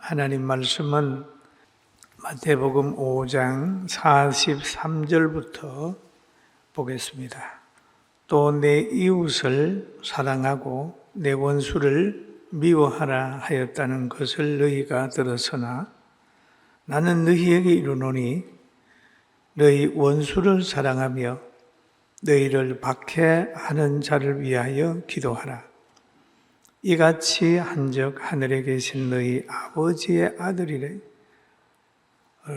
하나님 말씀은 마태복음 5장 43절부터 보겠습니다. 또 내 이웃을 사랑하고 내 원수를 미워하라 하였다는 것을 너희가 들었으나 나는 너희에게 이르노니 너희 원수를 사랑하며 너희를 박해하는 자를 위하여 기도하라. 이같이 한즉 하늘에 계신 너희 아버지의 아들이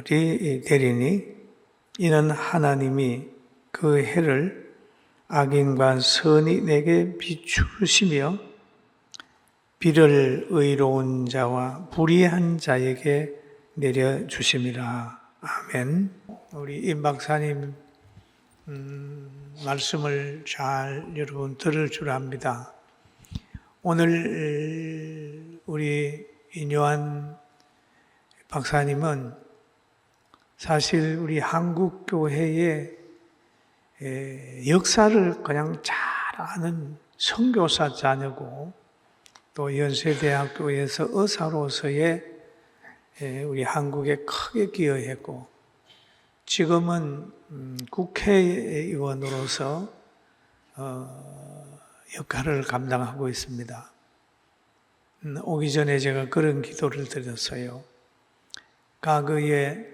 되리니 이는 하나님이 그 해를 악인과 선이 내게 비추시며 비를 의로운 자와 불의한 자에게 내려주심이라. 아멘. 우리 임 박사님 말씀을 잘 여러분 들을 줄 압니다. 오늘 우리 인요한 박사님은 사실 우리 한국교회의 역사를 그냥 잘 아는 선교사 자녀고 또 연세대학교에서 의사로서의 우리 한국에 크게 기여했고 지금은 국회의원으로서 역할을 감당하고 있습니다. 오기 전에 제가 그런 기도를 드렸어요. 과거에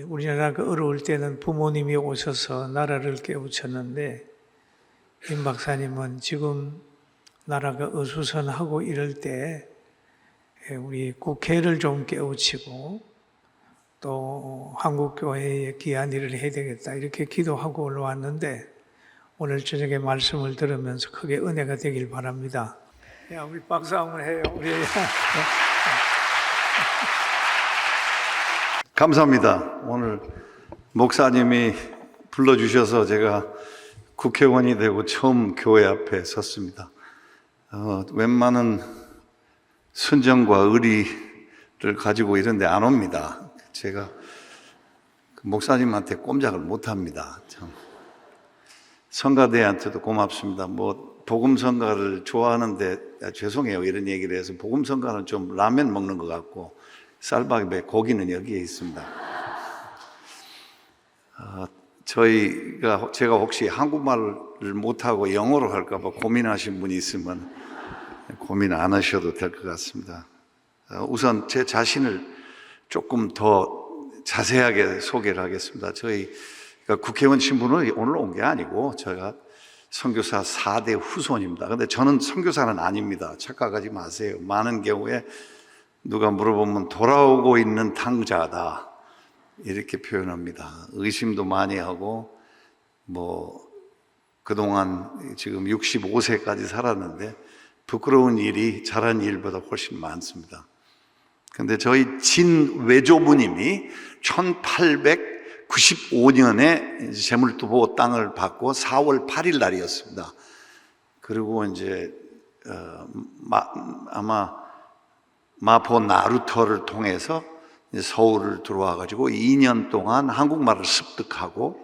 우리나라가 어려울 때는 부모님이 오셔서 나라를 깨우쳤는데 임 박사님은 지금 나라가 어수선하고 이럴 때 우리 국회를 좀 깨우치고 또 한국교회에 귀한 일을 해야 되겠다 이렇게 기도하고 올라왔는데 오늘 저녁에 말씀을 들으면서 크게 은혜가 되길 바랍니다. 야, 우리 박수 한번 해요. 우리. 감사합니다. 오늘 목사님이 불러주셔서 제가 국회의원이 되고 처음 교회 앞에 섰습니다. 웬만한 순정과 의리를 가지고 이런데 안 옵니다. 제가 목사님한테 꼼짝을 못합니다. 참. 성가대한테도 고맙습니다. 복음성가를 좋아하는데 죄송해요. 이런 얘기를 해서 복음성가는 좀 라면 먹는 것 같고 쌀밥에 고기는 여기에 있습니다. 제가 혹시 한국말을 못하고 영어로 할까봐 고민하신 분이 있으면 고민 안 하셔도 될 것 같습니다. 우선 제 자신을 조금 더 자세하게 소개를 하겠습니다. 저희가 국회의원 신분을 오늘 온 게 아니고 제가 선교사 4대 후손입니다. 근데 저는 선교사는 아닙니다. 착각하지 마세요. 많은 경우에 누가 물어보면 돌아오고 있는 탕자다 이렇게 표현합니다. 의심도 많이 하고 그동안 지금 65세까지 살았는데 부끄러운 일이 잘한 일보다 훨씬 많습니다. 근데 저희 진외조부님이 1895년에 제물두보 땅을 받고 4월 8일 날이었습니다. 그리고 이제 아마 마포 나루터를 통해서 서울을 들어와 가지고 2년 동안 한국말을 습득하고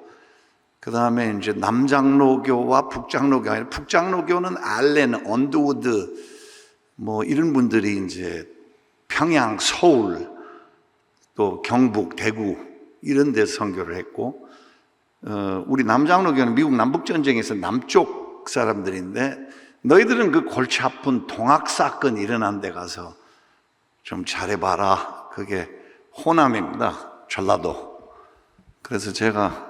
그 다음에 이제 남장로교와 북장로교, 아니라 북장로교는 알렌, 언더우드 이런 분들이 이제 평양, 서울, 또 경북, 대구 이런 데 선교를 했고 우리 남장로교는 미국 남북전쟁에서 남쪽 사람들인데 너희들은 그 골치 아픈 동학사건 일어난 데 가서 좀 잘해봐라. 그게 호남입니다. 전라도. 그래서 제가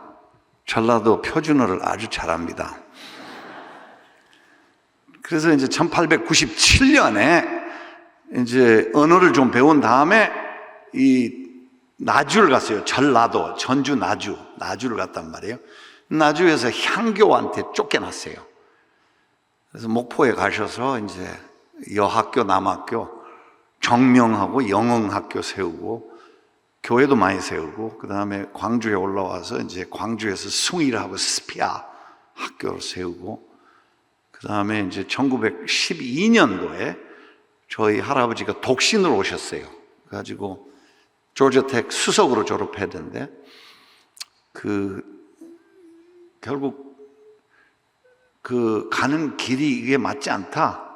전라도 표준어를 아주 잘합니다. 그래서 이제 1897년에 이제 언어를 좀 배운 다음에 이 나주를 갔어요. 전라도, 전주 나주를 갔단 말이에요. 나주에서 향교한테 쫓겨났어요. 그래서 목포에 가셔서 이제 여학교, 남학교 정명하고 영흥학교 세우고 교회도 많이 세우고 그 다음에 광주에 올라와서 이제 광주에서 숭일하고 스피아 학교를 세우고 그 다음에 이제 1912년도에 저희 할아버지가 독신으로 오셨어요. 그래가지고 조지아텍 수석으로 졸업했는데 결국 가는 길이 이게 맞지 않다.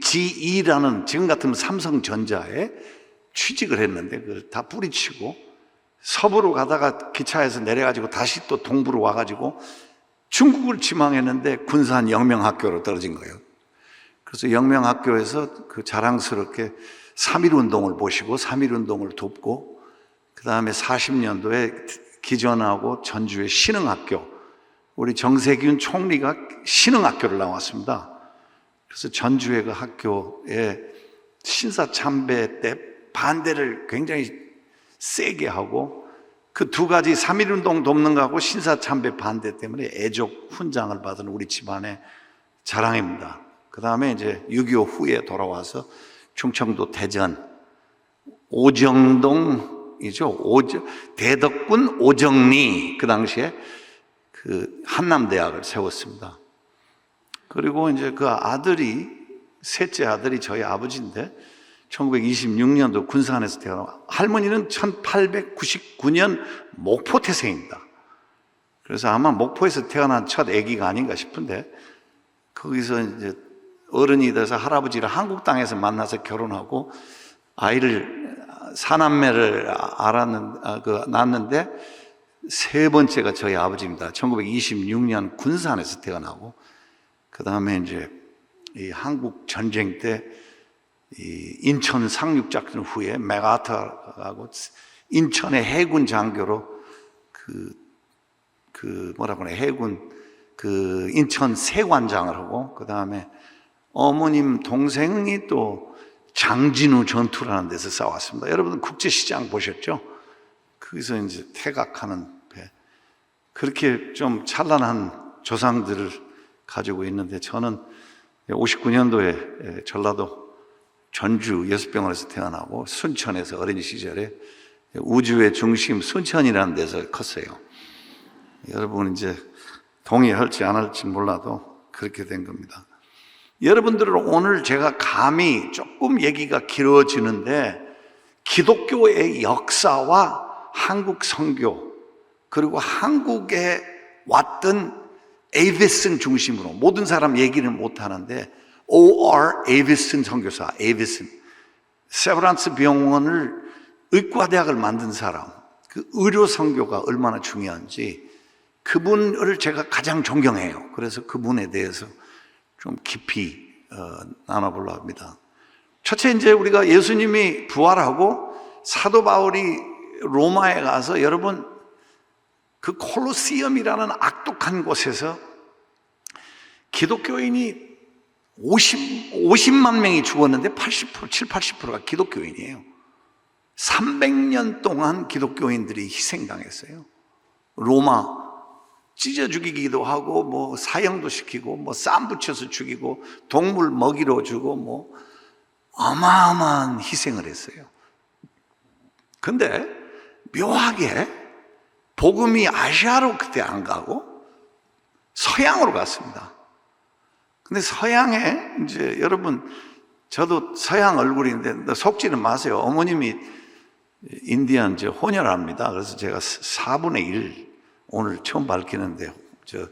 GE라는 지금 같으면 삼성전자에 취직을 했는데 그걸 다 뿌리치고 서부로 가다가 기차에서 내려가지고 다시 또 동부로 와가지고 중국을 지망했는데 군산 영명학교로 떨어진 거예요. 그래서 영명학교에서 그 자랑스럽게 3.1운동을 보시고 3.1운동을 돕고 그 다음에 40년도에 기전하고 전주의 신흥학교, 우리 정세균 총리가 신흥학교를 나왔습니다. 그래서 전주의 그 학교에 신사참배 때 반대를 굉장히 세게 하고 그 두 가지 3.1운동 돕는 거하고 신사참배 반대 때문에 애족 훈장을 받은 우리 집안의 자랑입니다. 그 다음에 이제 6.25 후에 돌아와서 충청도 대전 오정동이죠. 대덕군 오정리 그 당시에 그 한남대학을 세웠습니다. 그리고 이제 그 아들이 셋째 아들이 저희 아버지인데 1926년도 군산에서 태어나고 할머니는 1899년 목포 태생입니다. 그래서 아마 목포에서 태어난 첫 아기가 아닌가 싶은데 거기서 이제 어른이 돼서 할아버지를 한국 땅에서 만나서 결혼하고 아이를 사남매를 낳았는데 세 번째가 저희 아버지입니다. 1926년 군산에서 태어나고 그 다음에 이제 이 한국 전쟁 때 이 인천 상륙작전 후에 맥아र्थ하고 인천의 해군 장교로 해군 인천 세관장을 하고 그 다음에 어머님 동생이 또 장진우 전투라는 데서 싸웠습니다. 여러분 국제시장 보셨죠? 거기서 이제 태각하는 배. 그렇게 좀 찬란한 조상들을 가지고 있는데 저는 59년도에 전라도 전주 6병원에서 태어나고 순천에서 어린 시절에 우주의 중심 순천이라는 데서 컸어요. 여러분 이제 동의할지 안 할지 몰라도 그렇게 된 겁니다. 여러분들은 오늘 제가 감히 조금 얘기가 길어지는데 기독교의 역사와 한국 선교 그리고 한국에 왔던 에이비슨 중심으로 모든 사람 얘기를 못하는데 O.R. 에이비슨 선교사, 에이비슨 세브란스 병원을 의과대학을 만든 사람, 그 의료 선교가 얼마나 중요한지 그분을 제가 가장 존경해요. 그래서 그분에 대해서 좀 깊이 나눠보려고 합니다. 첫째, 이제 우리가 예수님이 부활하고 사도 바울이 로마에 가서 여러분 그 콜로시엄이라는 악독한 곳에서 기독교인이 50만 명이 죽었는데 80%가 기독교인이에요. 300년 동안 기독교인들이 희생당했어요. 로마 찢어 죽이기도 하고 뭐 사형도 시키고 뭐 쌈 붙여서 죽이고 동물 먹이로 주고 뭐 어마어마한 희생을 했어요. 근데 묘하게 복음이 아시아로 그때 안 가고 서양으로 갔습니다. 근데 서양에 이제 여러분 저도 서양 얼굴인데 속지는 마세요. 어머님이 인디안 혼혈합니다. 그래서 제가 4분의 1 오늘 처음 밝히는데 저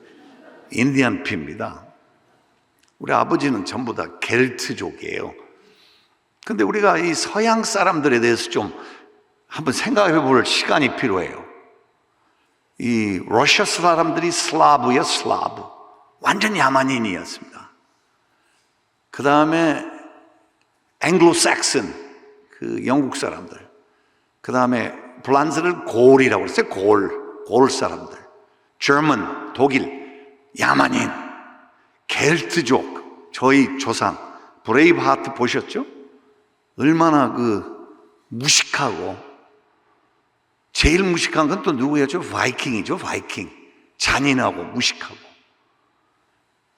인디안 피입니다. 우리 아버지는 전부 다 겔트족이에요. 근데 우리가 이 서양 사람들에 대해서 좀 한번 생각해 볼 시간이 필요해요. 이 러시아 사람들이 슬라브예요, 슬라브. 완전 야만인이었습니다. 그 다음에 앵글로삭슨, 그 영국 사람들. 그 다음에 블란즈를 골이라고 그랬어요. 골 사람들. German, 독일, 야만인, 겔트족, 저희 조상. 브레이브하트 보셨죠? 얼마나 무식하고 제일 무식한 건 또 누구였죠? 바이킹이죠, 바이킹. 잔인하고 무식하고.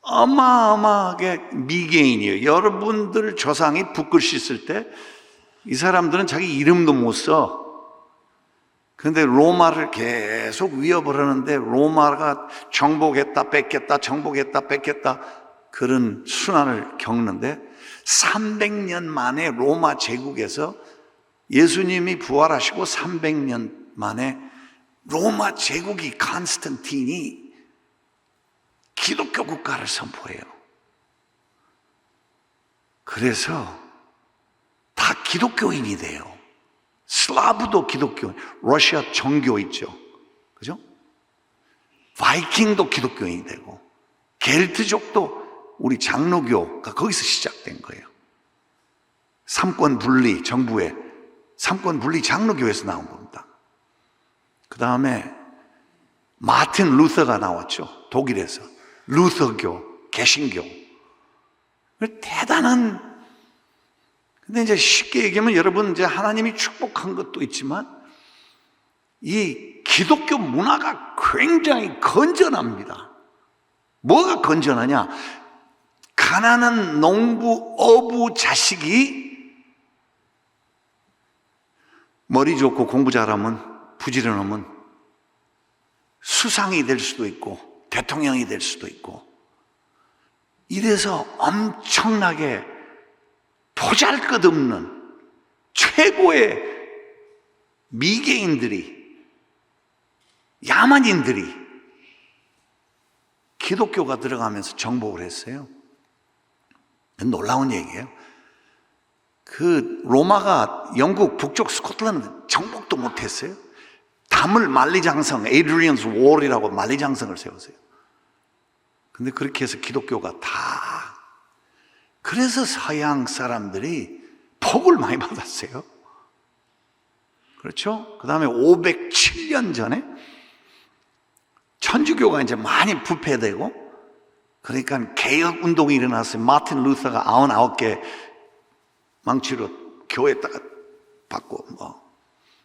어마어마하게 미개인이에요. 여러분들 조상이 붓글씨 쓸 때 이 사람들은 자기 이름도 못 써. 그런데 로마를 계속 위협을 하는데 로마가 정복했다 뺏겼다 정복했다 뺏겼다 그런 순환을 겪는데 300년 만에 로마 제국에서 예수님이 부활하시고 300년 만에 로마 제국이 콘스탄틴이 기독교 국가를 선포해요. 그래서 다 기독교인이 돼요. 슬라브도 기독교인, 러시아 정교 있죠. 그죠? 바이킹도 기독교인이 되고, 겔트족도 우리 장로교가 거기서 시작된 거예요. 삼권 분리, 정부의 삼권 분리 장로교에서 나온 겁니다. 그 다음에 마틴 루터가 나왔죠. 독일에서. 루터교, 개신교. 대단한, 근데 이제 쉽게 얘기하면 여러분 이제 하나님이 축복한 것도 있지만 이 기독교 문화가 굉장히 건전합니다. 뭐가 건전하냐? 가난한 농부, 어부 자식이 머리 좋고 공부 잘하면, 부지런하면 수상이 될 수도 있고 대통령이 될 수도 있고, 이래서 엄청나게 보잘것없는 최고의 미개인들이, 야만인들이 기독교가 들어가면서 정복을 했어요. 놀라운 얘기예요. 그 로마가 영국 북쪽 스코틀랜드 정복도 못했어요. 담을 만리장성, 에이드리언스 월이라고 만리장성을 세웠어요. 근데 그렇게 해서 기독교가 다, 그래서 서양 사람들이 복을 많이 받았어요. 그렇죠? 그 다음에 507년 전에 천주교가 이제 많이 부패되고, 그러니까 개혁 운동이 일어났어요. 마틴 루터가 99개 망치로 교회에다가 받고,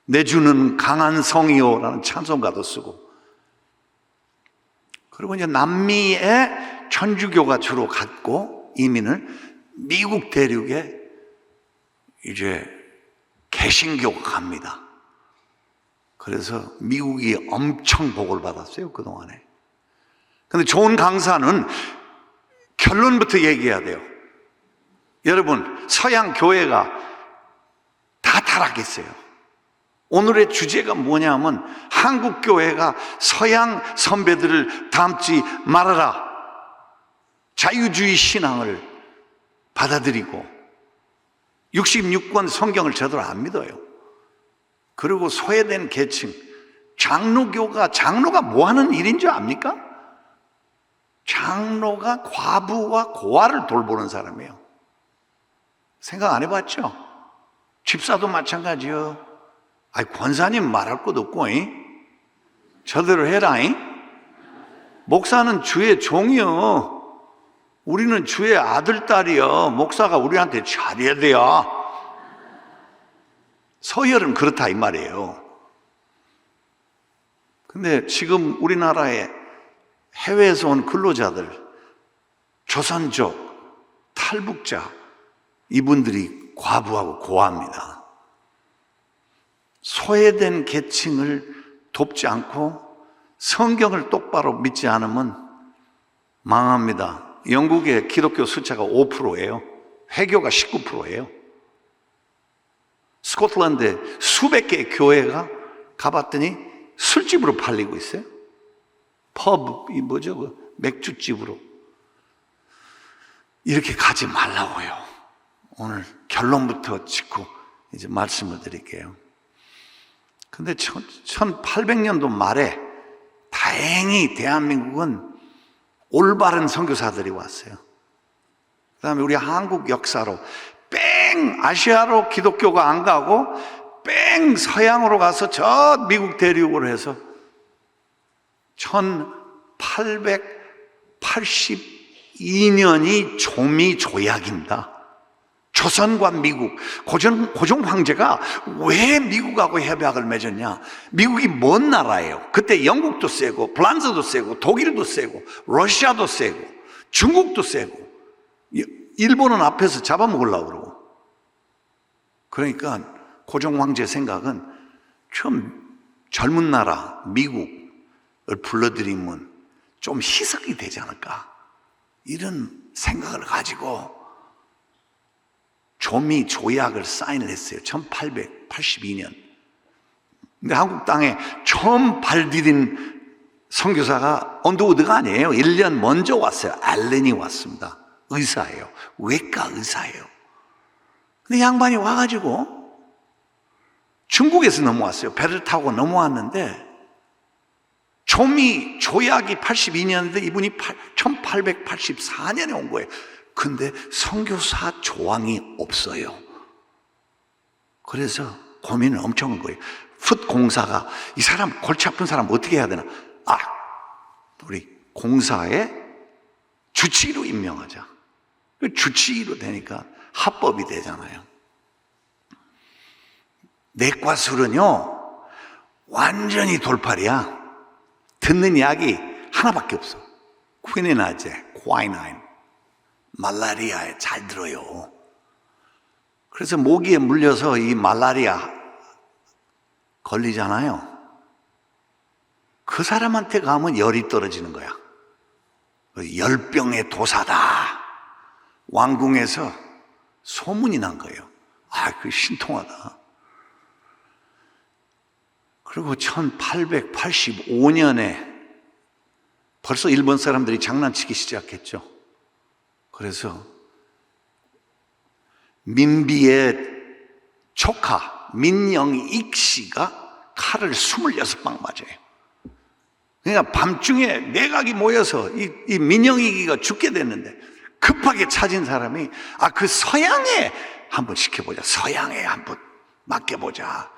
내 주는 강한 성이요라는 찬송가도 쓰고, 그리고 이제 남미에 천주교가 주로 갔고, 이민을 미국 대륙에 이제 개신교가 갑니다. 그래서 미국이 엄청 복을 받았어요, 그동안에. 근데 좋은 강사는 결론부터 얘기해야 돼요. 여러분, 서양 교회가 다 타락했어요. 오늘의 주제가 뭐냐면, 한국 교회가 서양 선배들을 닮지 말아라. 자유주의 신앙을 받아들이고 66권 성경을 제대로 안 믿어요. 그리고 소외된 계층, 장로가 뭐 하는 일인 줄 압니까? 장로가 과부와 고아를 돌보는 사람이에요. 생각 안 해봤죠? 집사도 마찬가지요. 권사님 말할 것도 없고, 저대로 해라. 목사는 주의 종이요. 우리는 주의 아들, 딸이요. 목사가 우리한테 잘해야 돼요. 서열은 그렇다 이 말이에요. 근데 지금 우리나라에 해외에서 온 근로자들, 조선족, 탈북자, 이분들이 과부하고 고아입니다. 소외된 계층을 돕지 않고 성경을 똑바로 믿지 않으면 망합니다. 영국의 기독교 숫자가 5%예요. 회교가 19%예요. 스코틀랜드에 수백 개의 교회가 가봤더니 술집으로 팔리고 있어요. 펍이 뭐죠? 맥주집으로. 이렇게 가지 말라고요. 오늘 결론부터 짚고 이제 말씀을 드릴게요. 근데 1800년도 말에 다행히 대한민국은 올바른 선교사들이 왔어요. 그 다음에 우리 한국 역사로 뺑 아시아로 기독교가 안 가고 뺑 서양으로 가서 저 미국 대륙으로 해서 1882년이 조미조약입니다. 조선과 미국, 고종 황제가 왜 미국하고 협약을 맺었냐? 미국이 먼 나라예요. 그때 영국도 세고, 프랑스도 세고, 독일도 세고, 러시아도 세고, 중국도 세고, 일본은 앞에서 잡아먹으려고 그러고. 그러니까 고종 황제 생각은 좀 젊은 나라 미국을 불러들이면 좀 희석이 되지 않을까, 이런 생각을 가지고 조미 조약을 사인을 했어요. 1882년. 근데 한국 땅에 처음 발디딘 선교사가 언더우드가 아니에요. 1년 먼저 왔어요. 알렌이 왔습니다. 의사예요. 외과 의사예요. 근데 양반이 와가지고 중국에서 넘어왔어요. 배를 타고 넘어왔는데 조약이 82년인데 이분이 1884년에 온 거예요. 근데 선교사 조항이 없어요. 그래서 고민을 엄청 한 거예요. 풋 공사가 이 사람 골치 아픈 사람 어떻게 해야 되나? 우리 공사에 주치의로 임명하자. 주치의로 되니까 합법이 되잖아요. 내과술은요 완전히 돌팔이야. 듣는 약이 하나밖에 없어. 퀴니나제, 콰이나인, 말라리아에 잘 들어요. 그래서 모기에 물려서 이 말라리아 걸리잖아요. 그 사람한테 가면 열이 떨어지는 거야. 열병의 도사다. 왕궁에서 소문이 난 거예요. 그 신통하다. 그리고 1885년에 벌써 일본 사람들이 장난치기 시작했죠. 그래서 민비의 조카 민영익 씨가 칼을 26방 맞아요. 그러니까 밤중에 내각이 모여서 이 민영익이가 죽게 됐는데 급하게 찾은 사람이 그 서양에 한번 시켜보자. 서양에 한번 맡겨보자.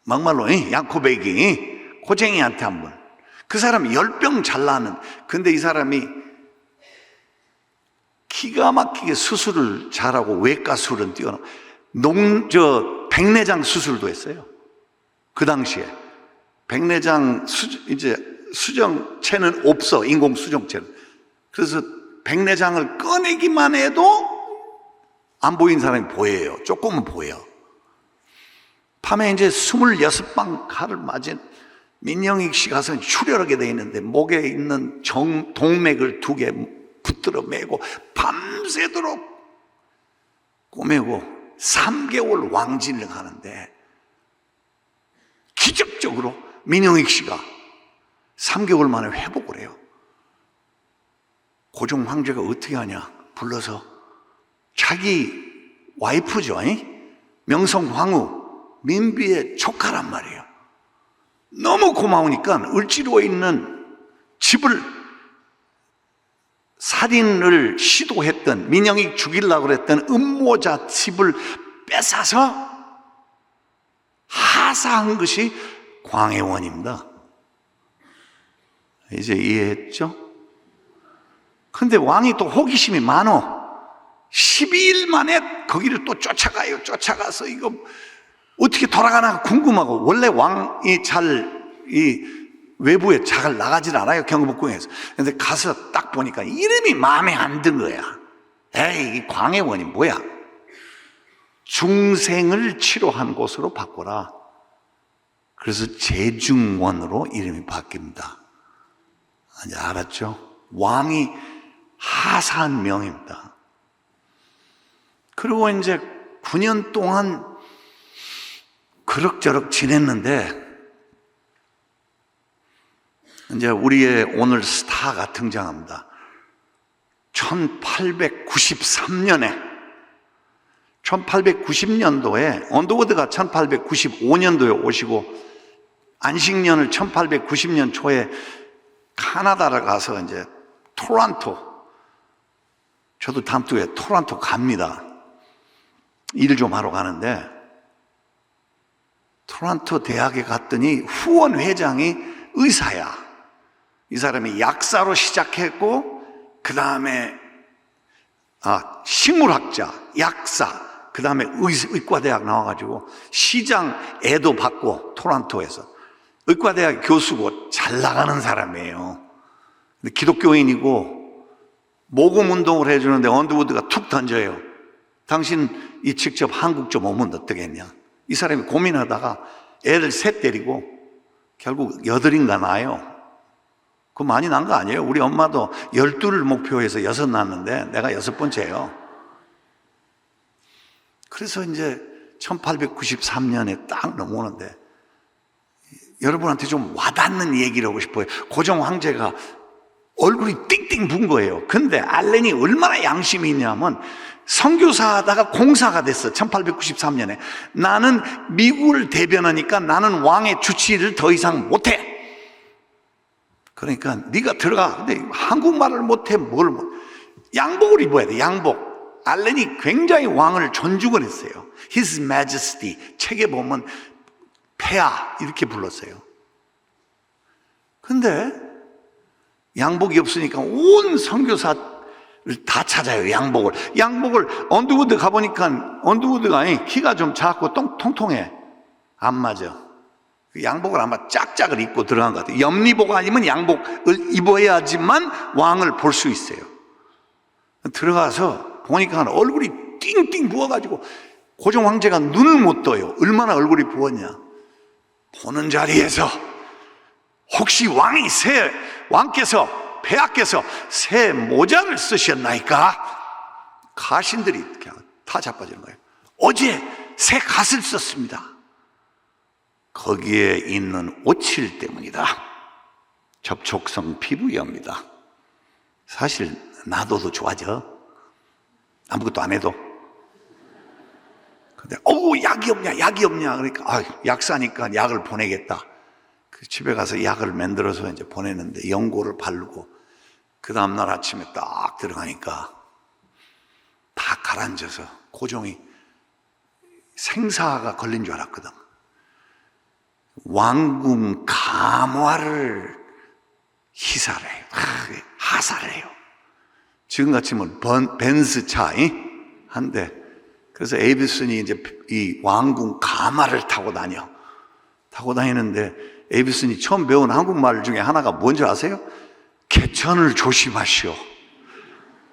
막말로 양코백이 고쟁이한테 한번. 그 사람이 열병 잘 나는. 근데 이 사람이 기가 막히게 수술을 잘하고 외과술은 뛰어나. 백내장 수술도 했어요. 그 당시에 백내장 수정체는 없어. 인공 수정체는. 그래서 백내장을 꺼내기만 해도 안 보이는 사람이 보여요. 조금은 보여. 밤에 이제 26방 칼을 맞은 민영익 씨 가서 출혈하게 돼 있는데 목에 있는 동맥을 2개 붙들어 매고 밤새도록 꼬매고 3개월 왕진을 하는데 기적적으로 민영익 씨가 3개월 만에 회복을 해요. 고종 황제가 어떻게 하냐? 불러서 자기 와이프죠. 명성황후 민비의 조카란 말이에요. 너무 고마우니까 을지로에 있는 집을 살인을 시도했던 민영익 죽이려고 했던 음모자 집을 뺏어서 하사한 것이 광해원입니다. 이제 이해했죠? 근데 왕이 또 호기심이 많어. 12일 만에 거기를 또 쫓아가요. 쫓아가서 이거 어떻게 돌아가나 궁금하고, 원래 왕이 외부에 잘 나가질 않아요, 경복궁에서. 근데 가서 딱 보니까 이름이 마음에 안 든 거야. 이 광해원이 뭐야? 중생을 치료한 곳으로 바꿔라. 그래서 제중원으로 이름이 바뀝니다. 이제 알았죠? 왕이 하사한 명입니다. 그리고 이제 9년 동안 그럭저럭 지냈는데 이제 우리의 오늘 스타가 등장합니다. 1890년도에 언더우드가 1895년도에 오시고 안식년을 1890년 초에 카나다를 가서 이제 토론토, 저도 다음 주에 토론토 갑니다. 일 좀 하러 가는데 토론토 대학에 갔더니 후원 회장이 의사야. 이 사람이 약사로 시작했고 그 다음에 식물학자, 약사, 그 다음에 의과대학 나와가지고 시장애도 받고 토론토에서 의과대학 교수고 잘 나가는 사람이에요. 근데 기독교인이고 모금운동을 해주는데 언더우드가 툭 던져요. 당신 이 직접 한국 좀 오면 어떻겠냐. 이 사람이 고민하다가 애를 3 데리고 결국 8인가 낳아요. 그거 많이 난 거 아니에요? 우리 엄마도 12를 목표해서 6 낳았는데 내가 6번째예요. 그래서 이제 1893년에 딱 넘어오는데 여러분한테 좀 와닿는 얘기를 하고 싶어요. 고종 황제가 얼굴이 띵띵 분 거예요. 근데 알렌이 얼마나 양심이 있냐면 선교사하다가 공사가 됐어. 1893년에. 나는 미국을 대변하니까 나는 왕의 주치의를 더 이상 못해. 그러니까 네가 들어가. 근데 한국말을 못해. 뭘 못. 양복을 입어야 돼. 양복. 알렌이 굉장히 왕을 존중을 했어요. His Majesty. 책에 보면 폐하 이렇게 불렀어요. 근데 양복이 없으니까 온 선교사를 다 찾아요. 양복을 언더우드 가보니까 언더우드가 키가 좀 작고 통통해. 안 맞아. 양복을 아마 짝짝을 입고 들어간 것 같아요. 염리복 아니면 양복을 입어야지만 왕을 볼 수 있어요. 들어가서 보니까 얼굴이 띵띵 부어가지고 고종 황제가 눈을 못 떠요. 얼마나 얼굴이 부었냐. 보는 자리에서 혹시 왕께서 폐하께서 새 모자를 쓰셨나이까? 가신들이 그냥 다 자빠지는 거예요. 어제 새 갓을 썼습니다. 거기에 있는 오칠 때문이다. 접촉성 피부염이다. 사실 놔둬도 좋아져. 아무것도 안 해도. 근데 약이 없냐 그러니까 약사니까 약을 보내겠다. 그 집에 가서 약을 만들어서 이제 보내는데 연고를 바르고 그 다음날 아침에 딱 들어가니까 다 가라앉아서 고종이 생사가 걸린 줄 알았거든. 왕궁 감화를 희사를 해요. 하사를 해요. 지금같이 벤스차 한 대. 그래서 에이비슨이 이제 이 왕궁 감화를 타고 다니는데 에이비슨이 처음 배운 한국말 중에 하나가 뭔지 아세요? 개천을 조심하시오.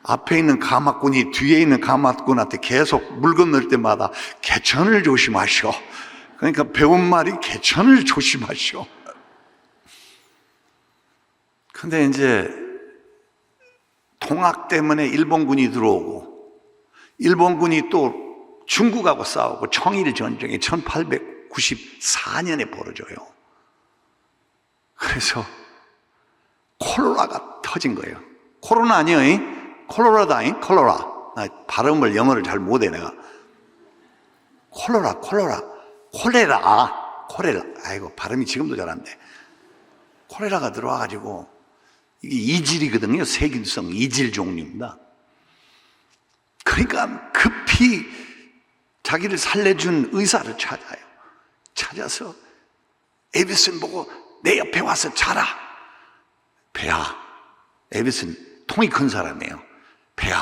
앞에 있는 가마꾼이 뒤에 있는 가마꾼한테 계속 물 건널 때마다 개천을 조심하시오. 그러니까 배운 말이 개천을 조심하시오. 근데 이제 통학 때문에 일본군이 들어오고 일본군이 또 중국하고 싸우고 청일전쟁이 1894년에 벌어져요. 그래서 콜라가 터진 거예요. 코로나 아니에요? 콜로라다. 나 발음을 영어를 잘 못해 내가. 콜레라. 아이고 발음이 지금도 잘 안 돼. 콜레라가 들어와가지고 이게 이질이거든요. 세균성 이질 종류입니다. 그러니까 급히 자기를 살려준 의사를 찾아서 에비슨 보고 내 옆에 와서 자라. 폐하, 에비슨 통이 큰 사람이에요. 폐하,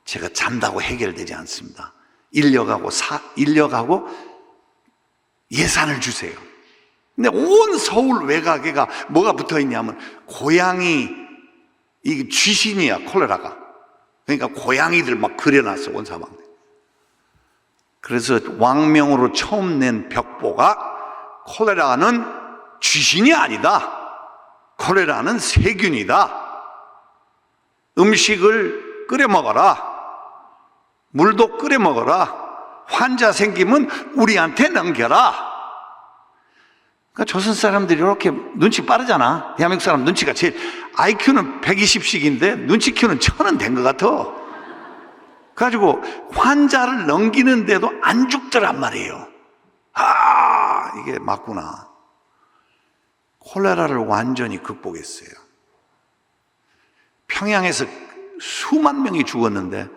제가 잔다고 해결되지 않습니다. 인력하고 예산을 주세요. 근데 온 서울 외곽에가 뭐가 붙어 있냐면 고양이, 이게 쥐신이야, 콜레라가. 그러니까 고양이들 막 그려놨어, 온 사방에. 그래서 왕명으로 처음 낸 벽보가 콜레라는 쥐신이 아니다. 콜레라는 세균이다. 음식을 끓여 먹어라. 물도 끓여 먹어라. 환자 생기면 우리한테 넘겨라. 그러니까 조선 사람들이 이렇게 눈치 빠르잖아. 대한민국 사람 눈치가 제일, IQ는 120씩인데 눈치 큐는 1000은 된 것 같아. 그래가지고 환자를 넘기는데도 안 죽더란 말이에요. 이게 맞구나. 콜레라를 완전히 극복했어요. 평양에서 수만 명이 죽었는데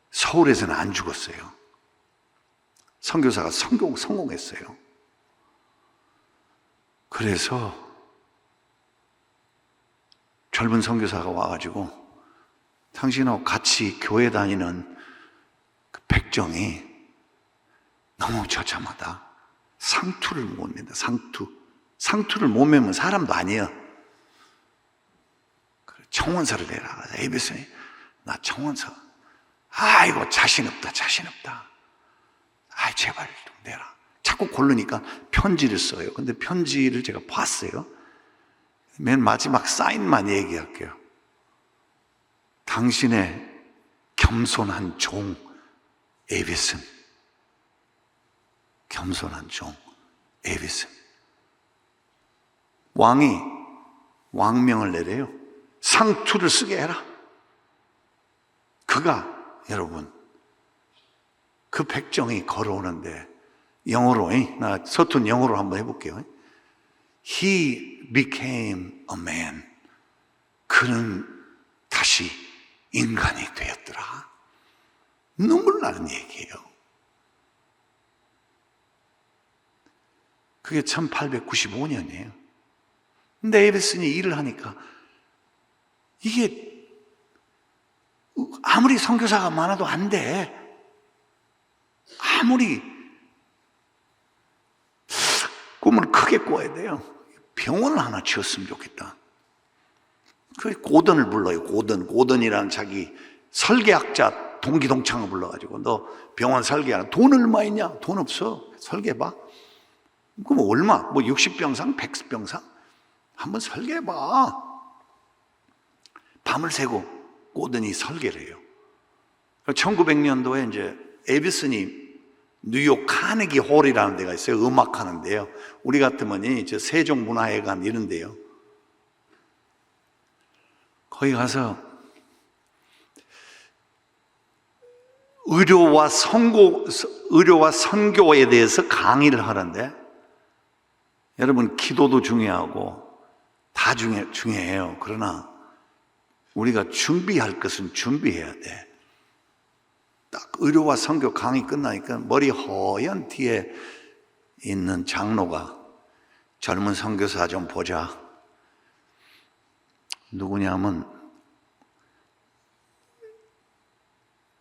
서울에서는 안 죽었어요. 선교사가 성공했어요. 그래서 젊은 선교사가 와가지고 당신하고 같이 교회 다니는 그 백정이 너무 처참하다. 상투를 못 낸다. 상투를 못 매면 사람도 아니에요. 청원서를 내라. 에이비슨이 나 청원서. 아이고 자신 없다. 제발 좀 내라. 자꾸 고르니까 편지를 써요. 근데 편지를 제가 봤어요. 맨 마지막 사인만 얘기할게요. 당신의 겸손한 종 에이비슨. 겸손한 종 에이비슨. 왕이 왕명을 내려요. 상투를 쓰게 해라. 그가 여러분 그 백정이 걸어오는데 영어로, 나 서툰 영어로 한번 해볼게요. He became a man. 그는 다시 인간이 되었더라. 눈물 나는 얘기예요. 그게 1895년이에요. 근데 에디슨이 일을 하니까 이게 아무리 선교사가 많아도 안 돼. 아무리 꿈을 크게 꿔야 돼요. 병원을 하나 지었으면 좋겠다. 그 고든을 불러요. 고든이라는 자기 설계학자 동기동창을 불러가지고 너 병원 설계하라. 돈 얼마 있냐? 돈 없어. 설계해봐. 그럼 얼마? 뭐 60병상? 100병상? 한번 설계해봐. 밤을 새고 고든이 설계를 해요. 1900년도에 이제 에디슨이 뉴욕 카네기 홀이라는 데가 있어요. 음악하는데요. 우리 같으면 저 세종문화회관 이런 데요. 거기 가서 의료와 선교에 대해서 강의를 하는데, 여러분 기도도 중요하고 다 중요해요. 그러나 우리가 준비할 것은 준비해야 돼. 딱 의료와 선교 강의 끝나니까 머리 허연 뒤에 있는 장로가 젊은 선교사 좀 보자. 누구냐면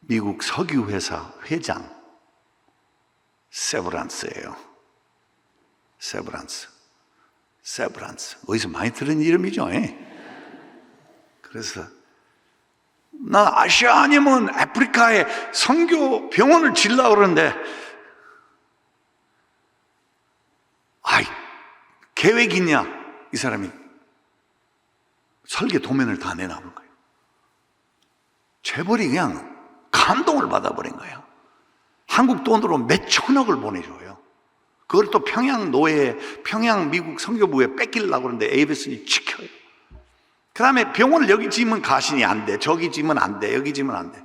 미국 석유회사 회장 세브란스예요. 세브란스. 어디서 많이 들은 이름이죠. 그래서 나 아시아 아니면 아프리카에 선교 병원을 지으려고 그러는데, 아이, 계획 있냐? 이 사람이 설계 도면을 다 내놔본 거예요. 재벌이 그냥 감동을 받아버린 거예요. 한국 돈으로 몇 천억을 보내줘요. 그걸 또 평양 미국 선교부에 뺏기려고 그러는데 에이비슨이 지켜요. 그 다음에 병원을 여기 지으면 가신이 안 돼. 저기 지으면 안 돼. 여기 지으면 안 돼.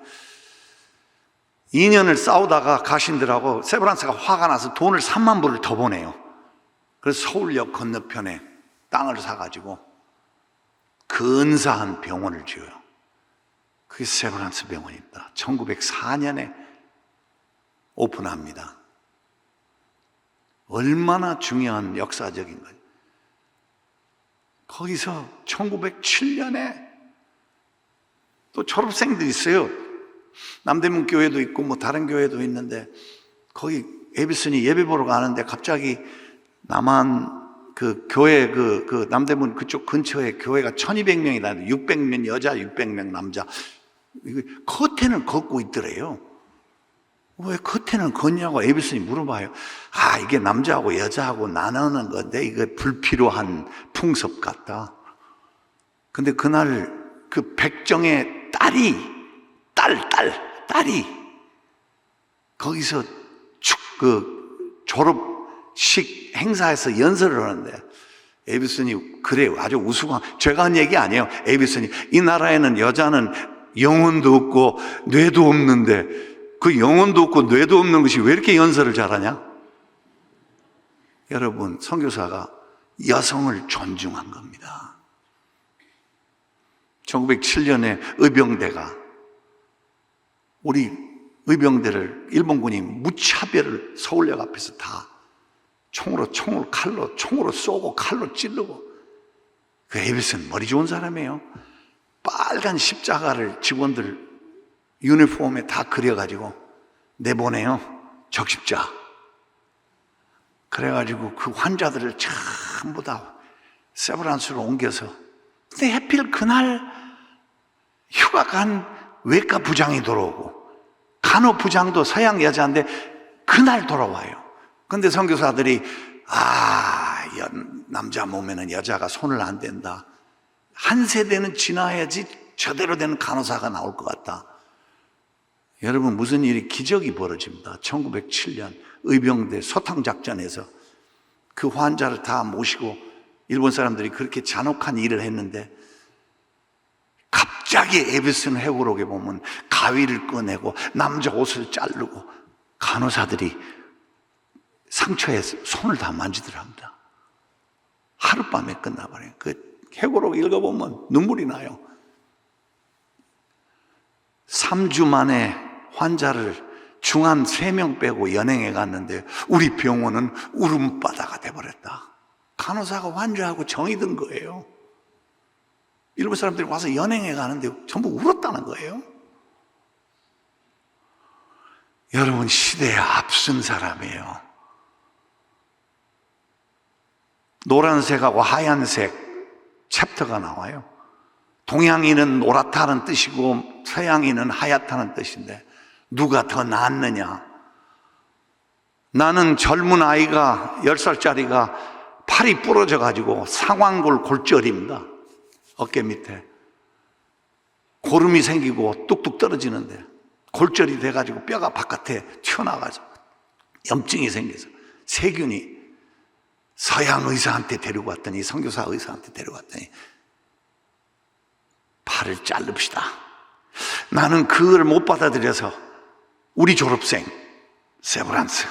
2년을 싸우다가 가신들하고 세브란스가 화가 나서 돈을 3만 불을 더 보내요. 그래서 서울역 건너편에 땅을 사가지고 근사한 병원을 지어요. 그게 세브란스 병원입니다. 1904년에 오픈합니다. 얼마나 중요한 역사적인 거예요. 거기서 1907년에 또 졸업생들이 있어요. 남대문 교회도 있고 뭐 다른 교회도 있는데, 거기 에비슨이 예배 보러 가는데 갑자기 남한 그 교회 그 남대문 그쪽 근처에 교회가 1200명이 나는데 600명 여자 600명 남자, 이거 커튼을 걷고 있더래요. 왜 커튼을 걷냐고 에비슨이 물어봐요. 아, 이게 남자하고 여자하고 나누는 건데 이거 불필요한 풍습 같다. 근데 그날 그 백정의 딸이 거기서 그 졸업식 행사에서 연설을 하는데, 에비슨이 그래요. 아주 우스꽝. 제가 한 얘기 아니에요. 에비슨이 이 나라에는 여자는 영혼도 없고 뇌도 없는데, 그 영혼도 없고 뇌도 없는 것이 왜 이렇게 연설을 잘하냐? 여러분, 선교사가 여성을 존중한 겁니다. 1907년에 의병대가 우리 의병대를 일본군이 무차별을 서울역 앞에서 다 총으로 총으로 쏘고 칼로 찌르고, 그 에비슨 머리 좋은 사람이에요. 빨간 십자가를 직원들 유니폼에 다 그려가지고 내보내요. 적십자. 그래가지고 그 환자들을 전부 다 세브란스로 옮겨서, 근데 하필 그날 휴가 간 외과 부장이 돌아오고 간호 부장도 서양 여자인데 그날 돌아와요. 근데 선교사들이 남자 몸에는 여자가 손을 안 댄다. 한 세대는 지나야지 제대로 된 간호사가 나올 것 같다. 여러분, 무슨 일이 기적이 벌어집니다. 1907년 의병대 소탕작전에서 그 환자를 다 모시고 일본 사람들이 그렇게 잔혹한 일을 했는데 갑자기 에베슨 회고록에 보면 가위를 꺼내고 남자 옷을 자르고 간호사들이 상처에 손을 다 만지더랍니다. 하룻밤에 끝나버려요. 그 회고록 읽어보면 눈물이 나요. 3주 만에 환자를 중환 3명 빼고 연행해 갔는데 우리 병원은 울음바다가 돼버렸다. 간호사가 환자하고 정이 든 거예요. 일본 사람들이 와서 연행해 가는데 전부 울었다는 거예요. 여러분, 시대에 앞선 사람이에요. 노란색하고 하얀색 챕터가 나와요. 동양인은 노랗다는 뜻이고 서양인은 하얗다는 뜻인데 누가 더 낫느냐? 나는 젊은 아이가 10살짜리가 팔이 부러져 가지고 상완골 골절입니다. 어깨 밑에 고름이 생기고 뚝뚝 떨어지는데 골절이 돼가지고 뼈가 바깥에 튀어나가지고 염증이 생겨서 세균이 서양 의사한테 데리고 왔더니, 선교사 의사한테 데려갔더니 팔을 자릅시다. 나는 그걸 못 받아들여서 우리 졸업생 세브란스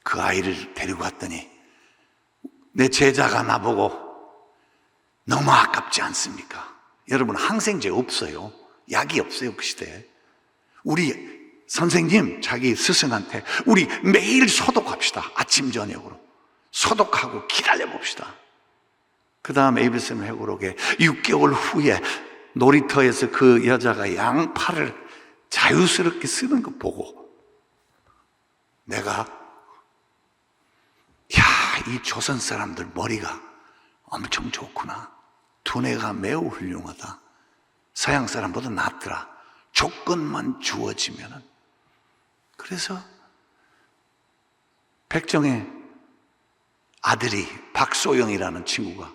그 아이를 데리고 왔더니 내 제자가 나보고 너무 아깝지 않습니까? 여러분, 항생제 없어요. 약이 없어요, 그 시대에. 우리 선생님, 자기 스승한테 우리 매일 소독합시다. 아침 저녁으로 소독하고 기다려봅시다. 그 다음 에베슨 회고록에 6개월 후에 놀이터에서 그 여자가 양팔을 자유스럽게 쓰는 거 보고 내가 이 조선 사람들 머리가 엄청 좋구나. 두뇌가 매우 훌륭하다. 서양 사람보다 낫더라. 조건만 주어지면은. 그래서 백정의 아들이 박소영이라는 친구가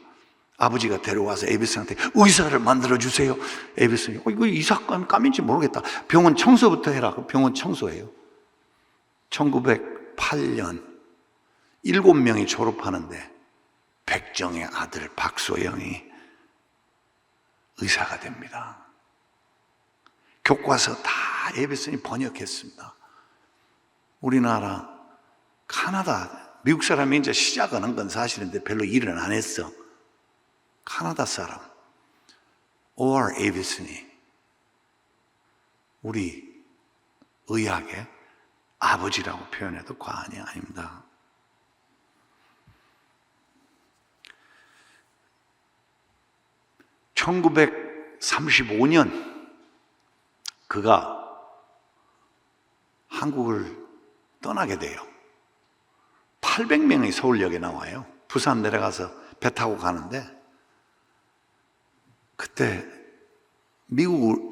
아버지가 데려와서 에베슨한테 의사를 만들어주세요. 에베슨이 이거 이삭감인지 모르겠다. 병원 청소부터 해라. 병원 청소해요. 1908년 7명이 졸업하는데 백정의 아들 박소영이 의사가 됩니다. 교과서 다 에베슨이 번역했습니다. 우리나라, 카나다, 미국 사람이 이제 시작하는 건 사실인데 별로 일은 안 했어. 카나다 사람 O.R. 에베슨이 우리 의학의 아버지라고 표현해도 과언이 아닙니다. (1935년) 그가 한국을 떠나게 돼요. 800명이 서울역에 나와요. 부산 내려가서 배 타고 가는데 그때 미국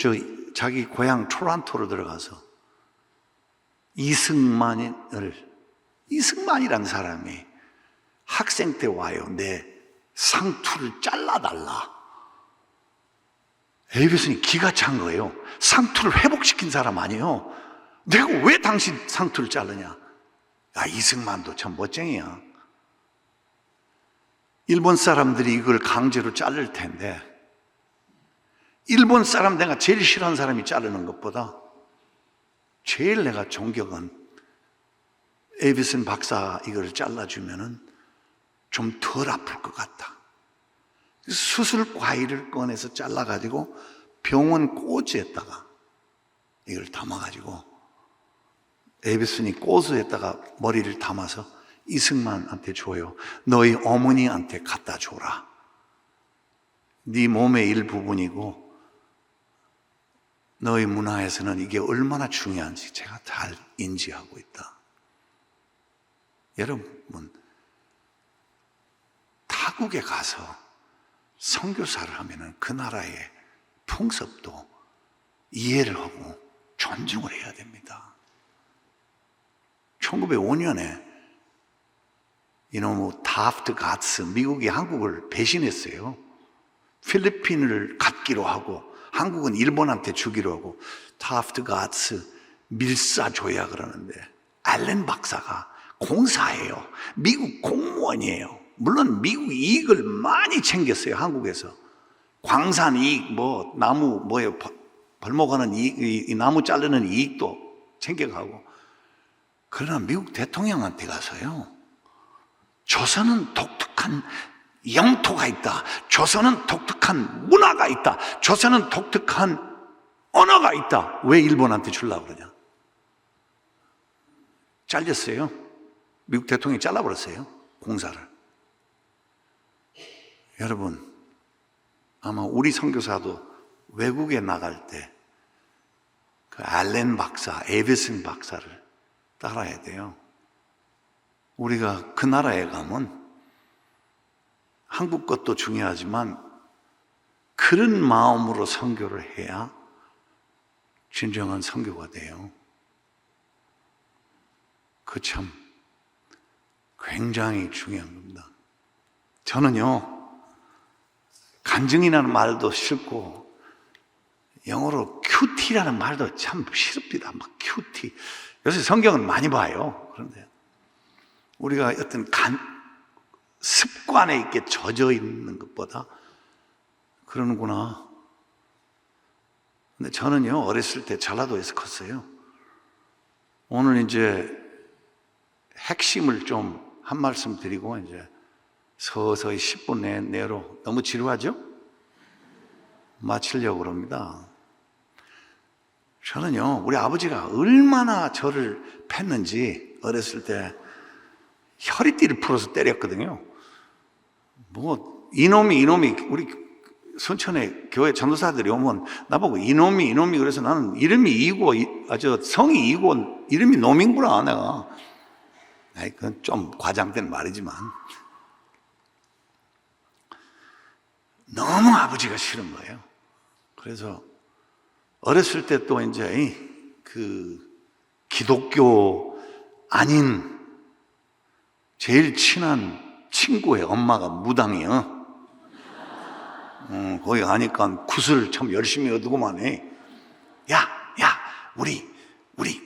자기 고향 토론토로 들어가서 이승만이라는 사람이 학생 때 와요. 내 상투를 잘라달라. 에베슨이 기가 찬 거예요. 상투를 회복시킨 사람 아니에요. 내가 왜 당신 상투를 자르냐? 이승만도 참 멋쟁이야. 일본 사람들이 이걸 강제로 자를 텐데 일본 사람, 내가 제일 싫어하는 사람이 자르는 것보다 제일 내가 존경한 에베슨 박사 이걸 잘라주면은 좀 덜 아플 것 같다. 수술 과일을 꺼내서 잘라가지고 병원 꼬지에다가 이걸 담아가지고 에베슨이 꼬스에다가 머리를 담아서 이승만한테 줘요. 너희 어머니한테 갖다 줘라. 네 몸의 일부분이고 너희 문화에서는 이게 얼마나 중요한지 제가 잘 인지하고 있다. 여러분, 타국에 가서 선교사를 하면은 그 나라의 풍습도 이해를 하고 존중을 해야 됩니다. 1905년에 이놈의 타프트 가츠, 미국이 한국을 배신했어요. 필리핀을 갖기로 하고 한국은 일본한테 주기로 하고 타프트 가츠 밀사 줘야 그러는데 알렌 박사가 공사예요. 미국 공무원이에요. 물론 미국 이익을 많이 챙겼어요. 한국에서. 광산 이익, 나무, 벌목하는 이익, 이 나무 자르는 이익도 챙겨가고. 그러나 미국 대통령한테 가서요, 조선은 독특한 영토가 있다. 조선은 독특한 문화가 있다. 조선은 독특한 언어가 있다. 왜 일본한테 주려고 그러냐? 잘렸어요. 미국 대통령이 잘라버렸어요. 공사를. 여러분, 아마 우리 선교사도 외국에 나갈 때 그 알렌 박사, 에베슨 박사를 따라야 돼요. 우리가 그 나라에 가면 한국 것도 중요하지만 그런 마음으로 선교를 해야 진정한 선교가 돼요. 그 참 굉장히 중요한 겁니다. 저는요, 간증이라는 말도 싫고 영어로 큐티라는 말도 참 싫습니다. 막 큐티. 요새 성경은 많이 봐요. 그런데 우리가 어떤 습관에 이렇게 젖어 있는 것보다 그러는구나. 근데 저는요, 어렸을 때 전라도에서 컸어요. 오늘 이제 핵심을 좀 한 말씀 드리고 이제 서서히 10분 내로, 너무 지루하죠? 마치려고 그럽니다. 저는요, 우리 아버지가 얼마나 저를 팼는지 어렸을 때 허리띠를 풀어서 때렸거든요. 이놈이 우리 순천에 교회 전도사들이 오면 나보고 이놈이 그래서 나는 이름이 이고 성이 이고 이름이 놈인구나 내가. 그건 좀 과장된 말이지만 너무 아버지가 싫은 거예요. 그래서 어렸을 때 또 이제 그 기독교 아닌 제일 친한 친구의 엄마가 무당이요. 거기 가니까 굿을 참 열심히 얻고만 해. 야, 우리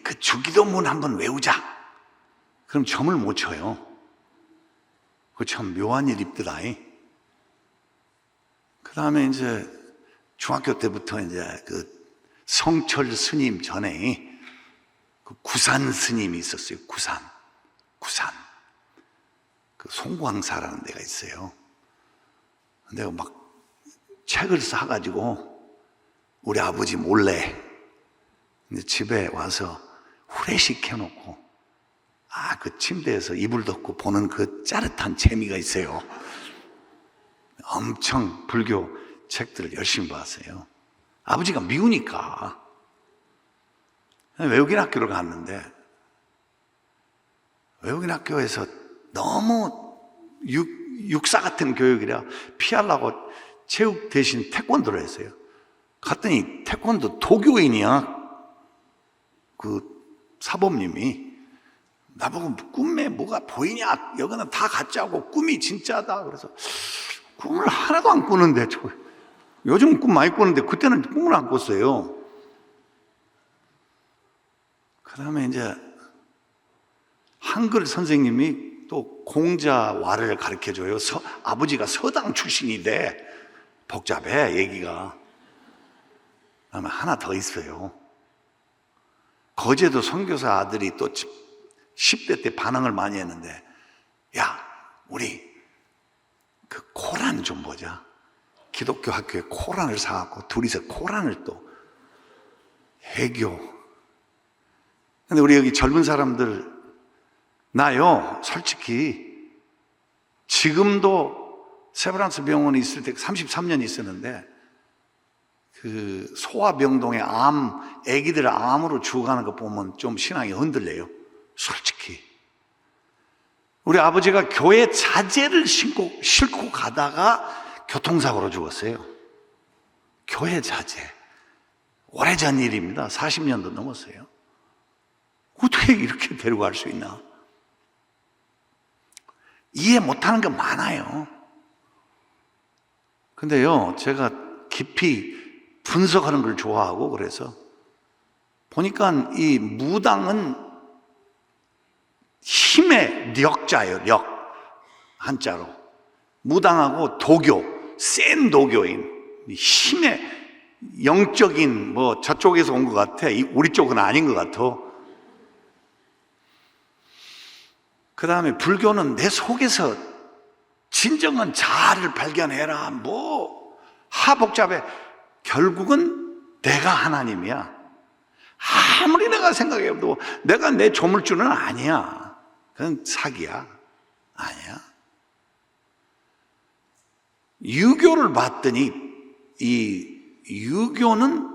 그 주기도문 한번 외우자. 그럼 점을 못 쳐요. 그 참 묘한 일 있더라. 그 다음에 이제 중학교 때부터 이제 그 성철 스님 전에 그 구산 스님이 있었어요. 구산. 그 송광사라는 데가 있어요. 내가 막 책을 사가지고 우리 아버지 몰래 이제 집에 와서 후레쉬 켜놓고 그 침대에서 이불 덮고 보는 그 짜릿한 재미가 있어요. 엄청 불교 책들을 열심히 봤어요. 아버지가 미우니까 외국인 학교를 갔는데 외국인 학교에서 너무 육사 같은 교육이라 피하려고 체육 대신 태권도를 했어요. 갔더니 태권도 도교인이야. 그 사범님이 나보고 꿈에 뭐가 보이냐? 여기는 다 가짜고 꿈이 진짜다. 그래서 꿈을 하나도 안 꾸는데 요즘 꿈 많이 꾸는데 그때는 꿈을 안 꿨어요. 그 다음에 이제 한글 선생님이 또 공자화를 가르쳐줘요. 아버지가 서당 출신인데 복잡해 얘기가. 그 다음에 하나 더 있어요. 거제도 선교사 아들이 또 10대 때 반항을 많이 했는데, 야, 우리 그 코란 좀 보자. 기독교 학교에 코란을 사갖고 둘이서 코란을 또 해교. 근데 우리 여기 젊은 사람들, 나요, 솔직히 지금도 세브란스 병원에 있을 때 33년 있었는데 그 소아병동에 애기들 암으로 죽어가는 거 보면 좀 신앙이 흔들려요. 솔직히. 우리 아버지가 교회 자재를 싣고 가다가 교통사고로 죽었어요. 교회 자재. 오래전 일입니다. 40년도 넘었어요. 어떻게 이렇게 데리고 갈 수 있나? 이해 못하는 게 많아요. 근데요, 제가 깊이 분석하는 걸 좋아하고 그래서 보니까 이 무당은 힘의 력자예요. 한자로. 무당하고 도교, 센 도교인, 힘의 영적인 뭐 저쪽에서 온 것 같아. 우리 쪽은 아닌 것 같아. 그 다음에 불교는 내 속에서 진정한 자아를 발견해라. 뭐 하복잡해. 결국은 내가 하나님이야. 아무리 내가 생각해도 내가 내 조물주는 아니야. 그건 사기야. 아니야. 유교를 봤더니 이 유교는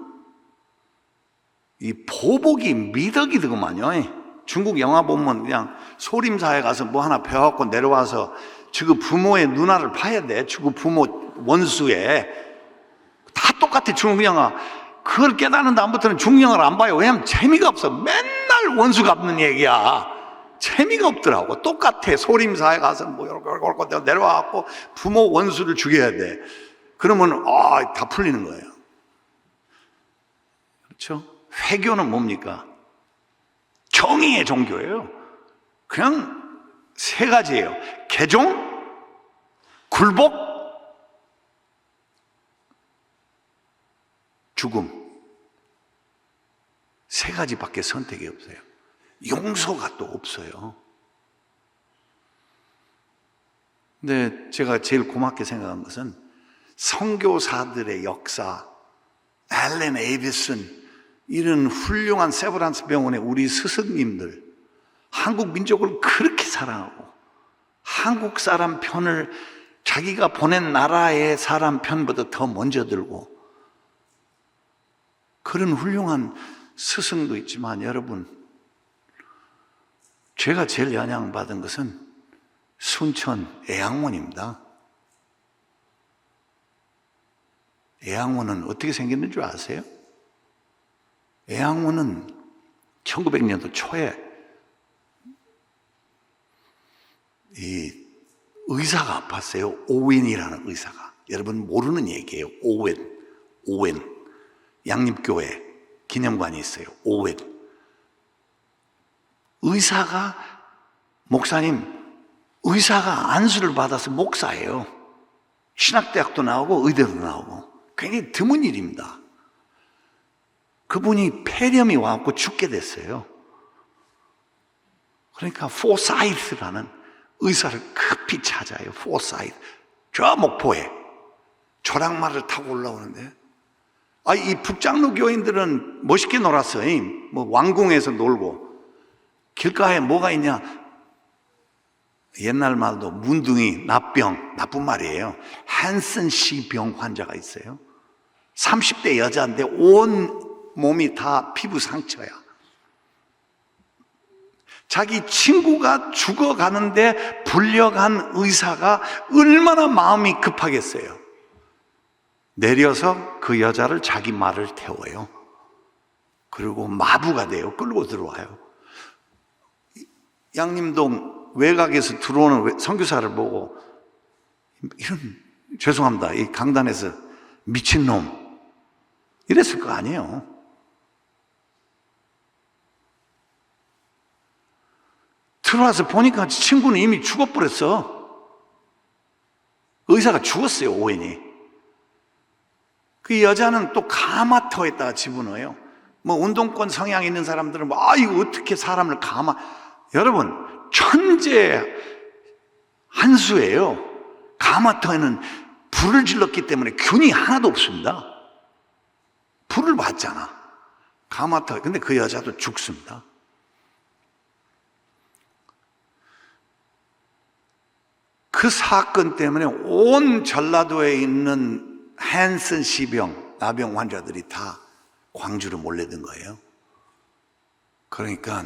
이 보복이 미덕이더구만요. 중국 영화 보면 그냥 소림사에 가서 뭐 하나 배워갖고 내려와서 지그 부모의 누나를 파야 돼. 지그 부모 원수에. 다 똑같아, 중국 영화. 그걸 깨닫는 다음부터는 중국 영화를 안 봐요. 왜냐면 재미가 없어. 맨날 원수 갚는 얘기야. 재미가 없더라고. 똑같아. 소림사에 가서 뭐 이렇게 내려와갖고 부모 원수를 죽여야 돼. 그러면 다 풀리는 거예요. 그렇죠? 회교는 뭡니까? 정의의 종교예요. 그냥 세 가지예요. 개종, 굴복, 죽음. 세 가지밖에 선택이 없어요. 용서가 또 없어요. 근데 제가 제일 고맙게 생각한 것은 선교사들의 역사, 앨런 에이비슨, 이런 훌륭한 세브란스 병원의 우리 스승님들, 한국 민족을 그렇게 사랑하고 한국 사람 편을 자기가 보낸 나라의 사람 편보다 더 먼저 들고 그런 훌륭한 스승도 있지만 여러분, 제가 제일 영향받은 것은 순천 애양원입니다. 애양원은 어떻게 생겼는 줄 아세요? 애양원은 1900년도 초에 이 의사가 아팠어요. 오웬이라는 의사가. 여러분 모르는 얘기예요. 오웬. 양립교회 기념관이 있어요. 오웬. 의사가, 목사님, 의사가 안수를 받아서 목사예요. 신학대학도 나오고 의대도 나오고. 굉장히 드문 일입니다. 그분이 폐렴이 와갖고 죽게 됐어요. 그러니까 포사이트라는 의사를 급히 찾아요. 포사이트. 저 목포에 조랑말을 타고 올라오는데, 이 북장로 교인들은 멋있게 놀았어요. 뭐 왕궁에서 놀고. 길가에 뭐가 있냐? 옛날 말도 문둥이, 납병, 나쁜 말이에요. 한슨 씨 병 환자가 있어요. 30대 여자인데 온 몸이 다 피부 상처야. 자기 친구가 죽어가는데 불려간 의사가 얼마나 마음이 급하겠어요. 내려서 그 여자를 자기 말을 태워요. 그리고 마부가 돼요. 끌고 들어와요. 양림동 외곽에서 들어오는 선교사를 보고, 죄송합니다, 이 강단에서 미친놈 이랬을 거 아니에요. 들어와서 보니까 친구는 이미 죽어버렸어. 의사가 죽었어요, 오웬이. 그 여자는 또 가마터에다가 집어넣어요. 뭐 운동권 성향 있는 사람들은 이거 어떻게 사람을 여러분, 천재 한 수예요. 가마터에는 불을 질렀기 때문에 균이 하나도 없습니다. 불을 봤잖아. 가마터. 근데 그 여자도 죽습니다. 그 사건 때문에 온 전라도에 있는 한슨 씨병, 나병 환자들이 다 광주로 몰려든 거예요. 그러니까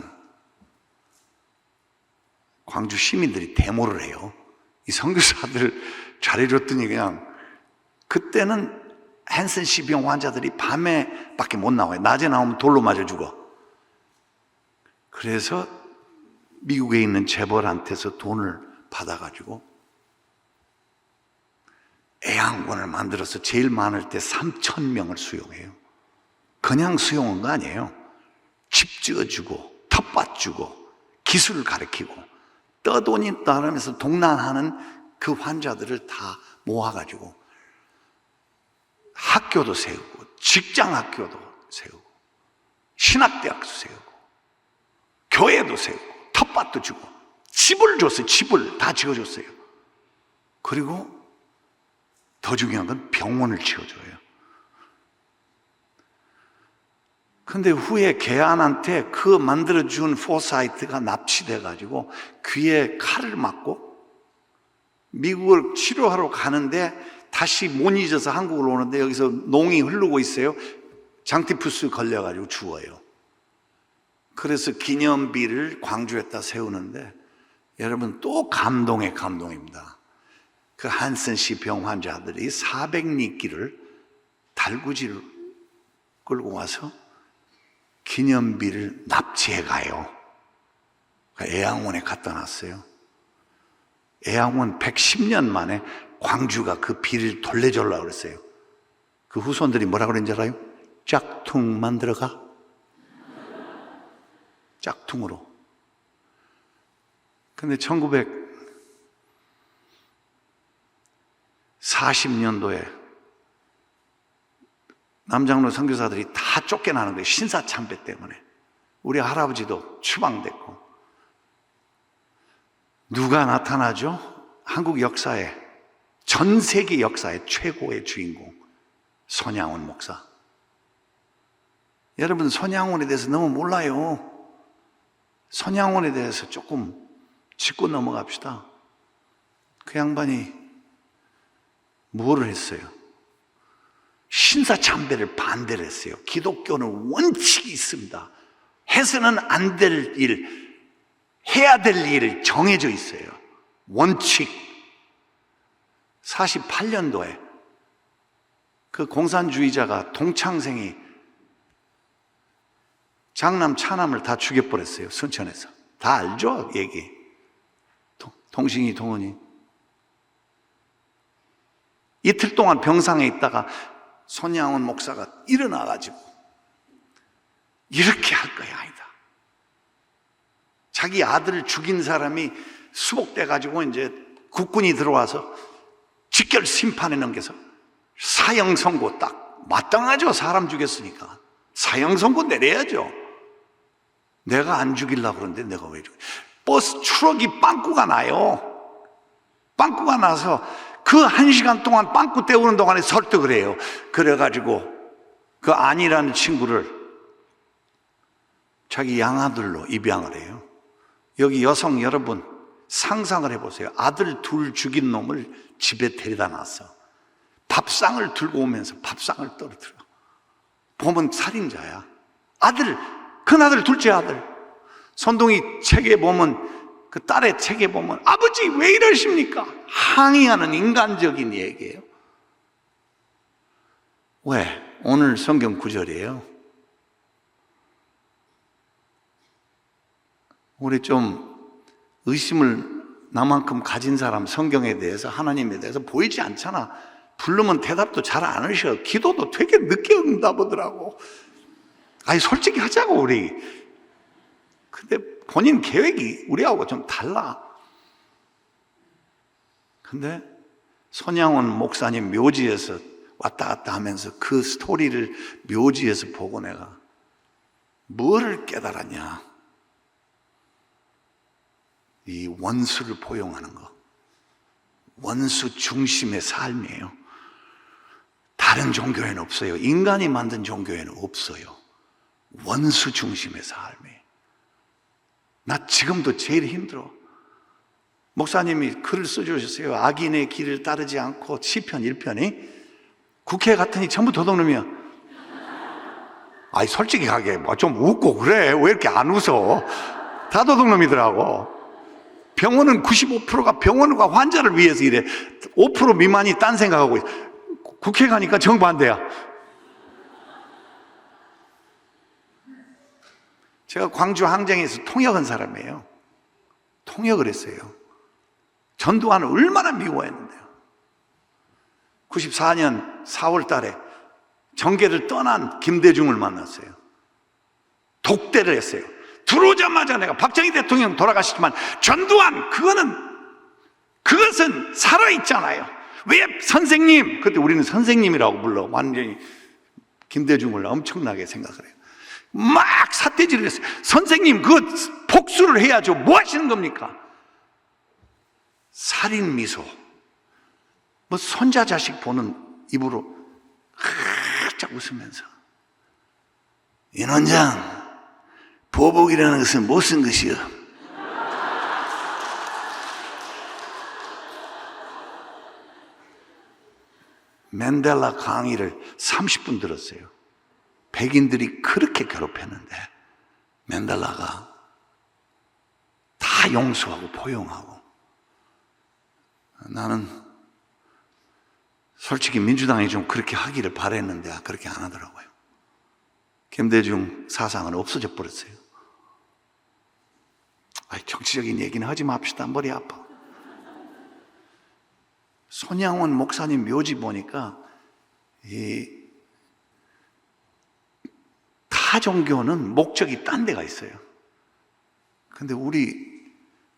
광주 시민들이 데모를 해요. 이 선교사들 잘해줬더니 그냥, 그때는 한슨 씨병 환자들이 밤에 밖에 못 나와요. 낮에 나오면 돌로 맞아 죽어. 그래서 미국에 있는 재벌한테서 돈을 받아가지고 애양원을 만들어서 제일 많을 때 3,000명을 수용해요. 그냥 수용한 거 아니에요. 집 지어주고 텃밭 주고 기술을 가르치고 떠돈이 따르면서 동난하는 그 환자들을 다 모아가지고 학교도 세우고 직장 학교도 세우고 신학대학도 세우고 교회도 세우고 텃밭도 주고 집을 줬어요. 집을 다 지어줬어요. 그리고 더 중요한 건 병원을 지어줘요. 근데 후에 개안한테 그 만들어준 포사이트가 납치돼가지고 귀에 칼을 맞고 미국을 치료하러 가는데 다시 못 잊어서 한국으로 오는데 여기서 농이 흐르고 있어요. 장티푸스 걸려가지고 죽어요. 그래서 기념비를 광주에다 세우는데 여러분 또 감동의 감동입니다. 그 한센씨 병 환자들이 400리끼를 달구지를 끌고 와서 기념비를 납치해 가요. 애양원에 갖다 놨어요. 애양원 110년 만에 광주가 그 비를 돌려주려고 그랬어요. 그 후손들이 뭐라 그랬는지 알아요? 짝퉁 만들어가. 짝퉁으로. 근데 1940년도에 남장로 선교사들이 다 쫓겨나는 거예요. 신사참배 때문에. 우리 할아버지도 추방됐고. 누가 나타나죠? 한국 역사에, 전 세계 역사의 최고의 주인공, 손양원 목사. 여러분, 손양원에 대해서 너무 몰라요. 손양원에 대해서 조금 짚고 넘어갑시다. 그 양반이 뭐를 했어요? 신사참배를 반대를 했어요. 기독교는 원칙이 있습니다. 해서는 안 될 일, 해야 될 일을 정해져 있어요. 원칙. 48년도에 그 공산주의자가 동창생이 장남, 차남을 다 죽여버렸어요. 순천에서. 다 알죠? 얘기. 동생이, 동원이. 이틀 동안 병상에 있다가 손양원 목사가 일어나가지고 이렇게 할 거야 아니다. 자기 아들을 죽인 사람이 수복돼가지고 이제 국군이 들어와서 직결 심판에 넘겨서 사형 선고 딱 마땅하죠. 사람 죽였으니까 사형 선고 내려야죠. 내가 안 죽이려고 그러는데 내가 왜 죽여? 버스 트럭이 빵꾸가 나요. 빵꾸가 나서 그 1시간 동안 빵꾸 때우는 동안에 설득을 해요. 그래가지고 그 안이라는 친구를 자기 양아들로 입양을 해요. 여기 여성 여러분 상상을 해보세요. 아들 둘 죽인 놈을 집에 데려다 놨어. 밥상을 들고 오면서 밥상을 떨어뜨려. 보면 살인자야. 아들, 큰아들, 둘째 아들. 손동이 책에 보면 그 딸의 책에 보면 아버지 왜 이러십니까? 항의하는 인간적인 얘기예요. 왜? 오늘 성경 구절이에요. 우리 좀 의심을 나만큼 가진 사람 성경에 대해서 하나님에 대해서 보이지 않잖아. 부르면 대답도 잘 안 하셔. 기도도 되게 늦게 응답하더라고. 아니 솔직히 하자고 우리. 근데 본인 계획이 우리하고 좀 달라. 근데 손양원 목사님 묘지에서 왔다 갔다 하면서 그 스토리를 묘지에서 보고 내가 뭐를 깨달았냐. 이 원수를 포용하는 거. 원수 중심의 삶이에요. 다른 종교에는 없어요. 인간이 만든 종교에는 없어요. 원수 중심의 삶이에요. 나 지금도 제일 힘들어. 목사님이 글을 써주셨어요. 악인의 길을 따르지 않고 시편 1편이 국회 갔더니 전부 도둑놈이야. 아니 솔직하게 뭐 좀 웃고 그래. 왜 이렇게 안 웃어? 다 도둑놈이더라고. 병원은 95%가 병원과 환자를 위해서 이래. 5% 미만이 딴 생각하고 있어. 국회 가니까 정반대야. 제가 광주 항쟁에서 통역한 사람이에요. 통역을 했어요. 전두환을 얼마나 미워했는데요. 94년 4월 달에 정계를 떠난 김대중을 만났어요. 독대를 했어요. 들어오자마자 내가 박정희 대통령 돌아가시지만 전두환 그것은 살아있잖아요. 왜 선생님? 그때 우리는 선생님이라고 불러. 완전히 김대중을 엄청나게 생각을 해요. 막 삿대질을 했어요. 선생님, 그 복수를 해야죠. 뭐 하시는 겁니까? 살인 미소. 뭐 손자 자식 보는 입으로 활짝 웃으면서, 인 원장, 보복이라는 것은 못 쓴 것이요. 맨델라 강의를 30분 들었어요. 백인들이 그렇게 괴롭혔는데 맨델라가 다 용서하고 포용하고. 나는 솔직히 민주당이 좀 그렇게 하기를 바랬는데 그렇게 안 하더라고요. 김대중 사상은 없어져 버렸어요. 정치적인 얘기는 하지 맙시다. 머리 아파. 손양원 목사님 묘지 보니까 타 종교는 목적이 딴 데가 있어요. 근데 우리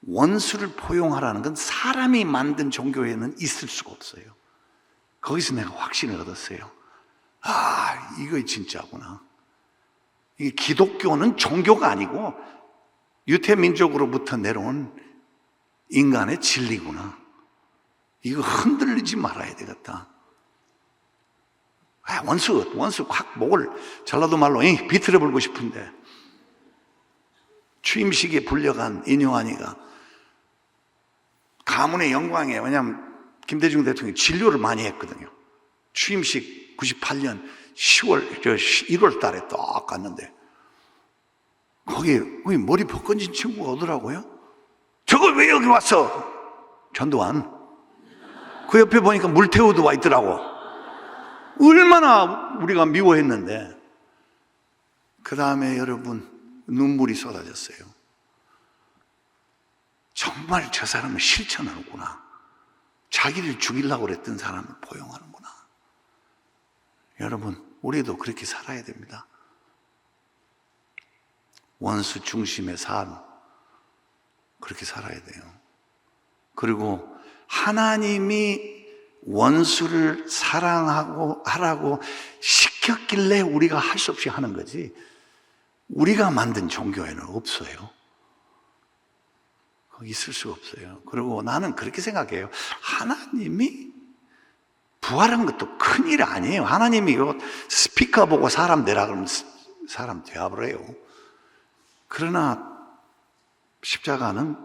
원수를 포용하라는 건 사람이 만든 종교에는 있을 수가 없어요. 거기서 내가 확신을 얻었어요. 이거 진짜구나. 이게 기독교는 종교가 아니고 유태민족으로부터 내려온 인간의 진리구나. 이거 흔들리지 말아야 되겠다. 원수 확 목을 전라도 말로 비틀어 불고 싶은데, 취임식에 불려간 인효환이가 가문의 영광에, 왜냐하면 김대중 대통령이 진료를 많이 했거든요. 취임식 98년 1월 달에 딱 갔는데 거기 머리 벗겨진 친구가 오더라고요. 저거 왜 여기 왔어? 전두환. 그 옆에 보니까 물태우도 와 있더라고. 얼마나 우리가 미워했는데. 그 다음에 여러분, 눈물이 쏟아졌어요. 정말 저 사람은 실천하는구나. 자기를 죽이려고 그랬던 사람을 포용하는구나. 여러분, 우리도 그렇게 살아야 됩니다. 원수 중심의 삶, 그렇게 살아야 돼요. 그리고 하나님이 원수를 사랑하고 하라고 시켰길래 우리가 할 수 없이 하는 거지, 우리가 만든 종교에는 없어요. 거기 있을 수가 없어요. 그리고 나는 그렇게 생각해요. 하나님이 부활한 것도 큰일 아니에요. 하나님이 스피커 보고 사람 되라 그러면 사람 되어버려요. 그러나 십자가는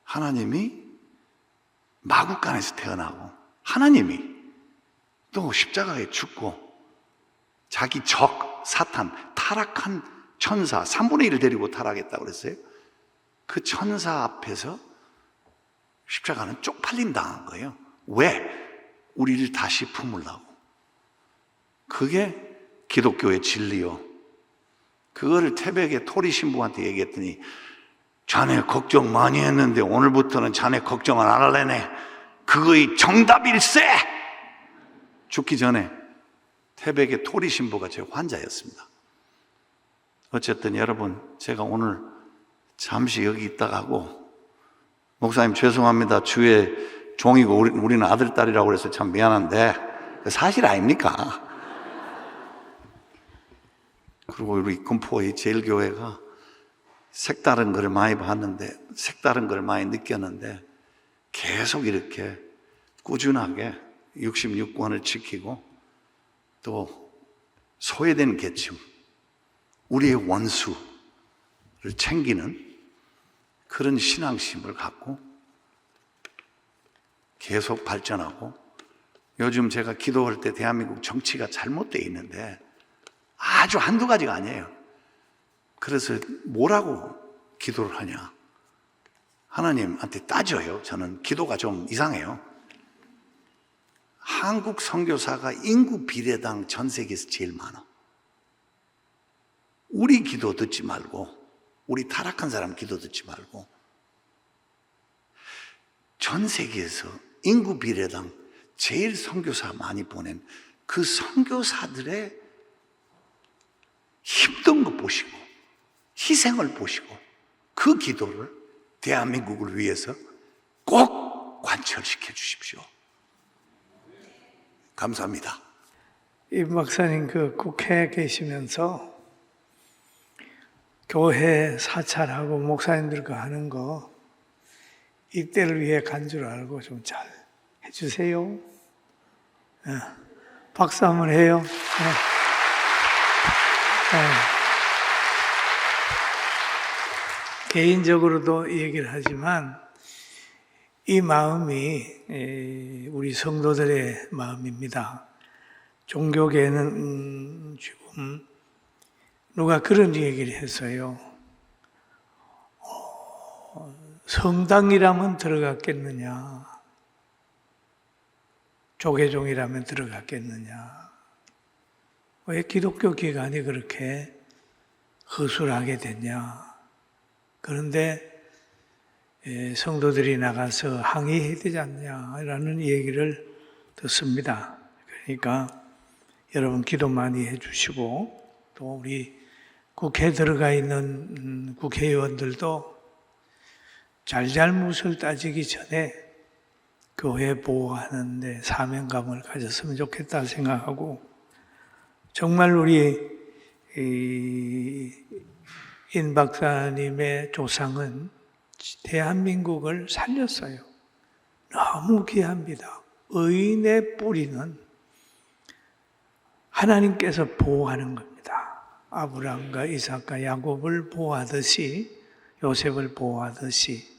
하나님이 마구간에서 태어나고, 하나님이 또 십자가에 죽고, 자기 적 사탄, 타락한 천사 3분의 1을 데리고 타락했다고 그랬어요. 그 천사 앞에서 십자가는 쪽팔림 당한 거예요. 왜? 우리를 다시 품으려고. 그게 기독교의 진리요. 그거를 태백의 토리 신부한테 얘기했더니, 자네 걱정 많이 했는데 오늘부터는 자네 걱정을 안 할래네. 그거의 정답일세. 죽기 전에 태백의 토리 신부가 제 환자였습니다. 어쨌든 여러분, 제가 오늘 잠시 여기 있다가 하고, 목사님 죄송합니다. 주의 종이고 우리는 아들, 딸이라고 그래서 참 미안한데 사실 아닙니까? 그리고 우리 금포의 제일교회가 색다른 걸 많이 봤는데, 색다른 걸 많이 느꼈는데, 계속 이렇게 꾸준하게 66권을 지키고, 또 소외된 계층, 우리의 원수를 챙기는 그런 신앙심을 갖고 계속 발전하고, 요즘 제가 기도할 때 대한민국 정치가 잘못되어 있는데 아주 한두 가지가 아니에요. 그래서 뭐라고 기도를 하냐? 하나님한테 따져요. 저는 기도가 좀 이상해요. 한국 선교사가 인구 비례당 전 세계에서 제일 많아. 우리 기도 듣지 말고, 우리 타락한 사람 기도 듣지 말고, 전 세계에서 인구 비례당 제일 선교사 많이 보낸 그 선교사들의 힘든 것 보시고, 희생을 보시고, 그 기도를 대한민국을 위해서 꼭 관철시켜 주십시오. 감사합니다. 임 박사님 그 국회에 계시면서 교회 사찰하고 목사님들과 하는 거 이때를 위해 간 줄 알고 좀 잘 해주세요. 박수 한번 해요. 개인적으로도 얘기를 하지만 이 마음이 우리 성도들의 마음입니다. 종교계는 지금 누가 그런 얘기를 했어요. 성당이라면 들어갔겠느냐, 조계종이라면 들어갔겠느냐. 왜 기독교 기관이 그렇게 허술하게 됐냐. 그런데 성도들이 나가서 항의해야 되지 않냐라는 얘기를 듣습니다. 그러니까 여러분 기도 많이 해주시고 또 우리 국회에 들어가 있는 국회의원들도 잘잘못을 따지기 전에 교회 보호하는 데 사명감을 가졌으면 좋겠다 생각하고 정말 우리 인 박사님의 조상은 대한민국을 살렸어요. 너무 귀합니다. 의인의 뿌리는 하나님께서 보호하는 겁니다. 아브라함과 이삭과 야곱을 보호하듯이 요셉을 보호하듯이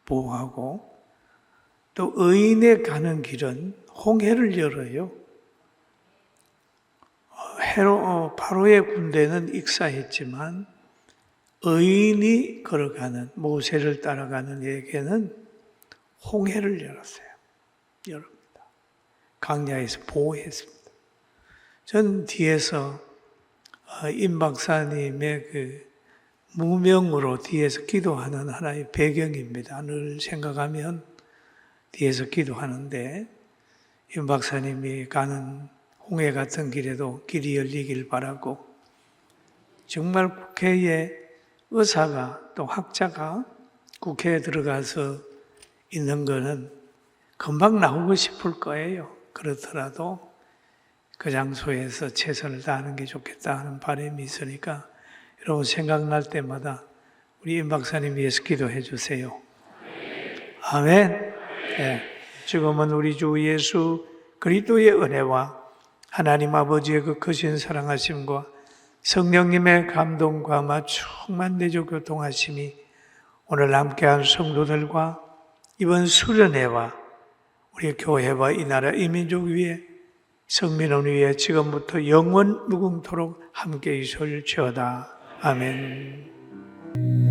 보호하고 또 의인의 가는 길은 홍해를 열어요. 바로의 군대는 익사했지만 의인이 걸어가는 모세를 따라가는 에게는 홍해를 열었어요. 열었습니다. 광야에서 보호했습니다. 전 뒤에서 임 박사님의 그 무명으로 뒤에서 기도하는 하나의 배경입니다. 늘 생각하면 뒤에서 기도하는데 임 박사님이 가는 홍해 같은 길에도 길이 열리길 바라고 정말 국회에 의사가 또 학자가 국회에 들어가서 있는 거는 금방 나오고 싶을 거예요. 그렇더라도 그 장소에서 최선을 다하는 게 좋겠다 하는 바람이 있으니까 여러분 생각날 때마다 우리 임 박사님 위해서 기도해 주세요. 아멘. 네. 지금은 우리 주 예수 그리스도의 은혜와 하나님 아버지의 그 크신 사랑하심과 성령님의 감동과 아마 충만되죠 교통하심이 오늘 함께한 성도들과 이번 수련회와 우리 교회와 이 나라 이 민족 위에 성민원 위에 지금부터 영원 무궁토록 함께 있을지어다. 아멘.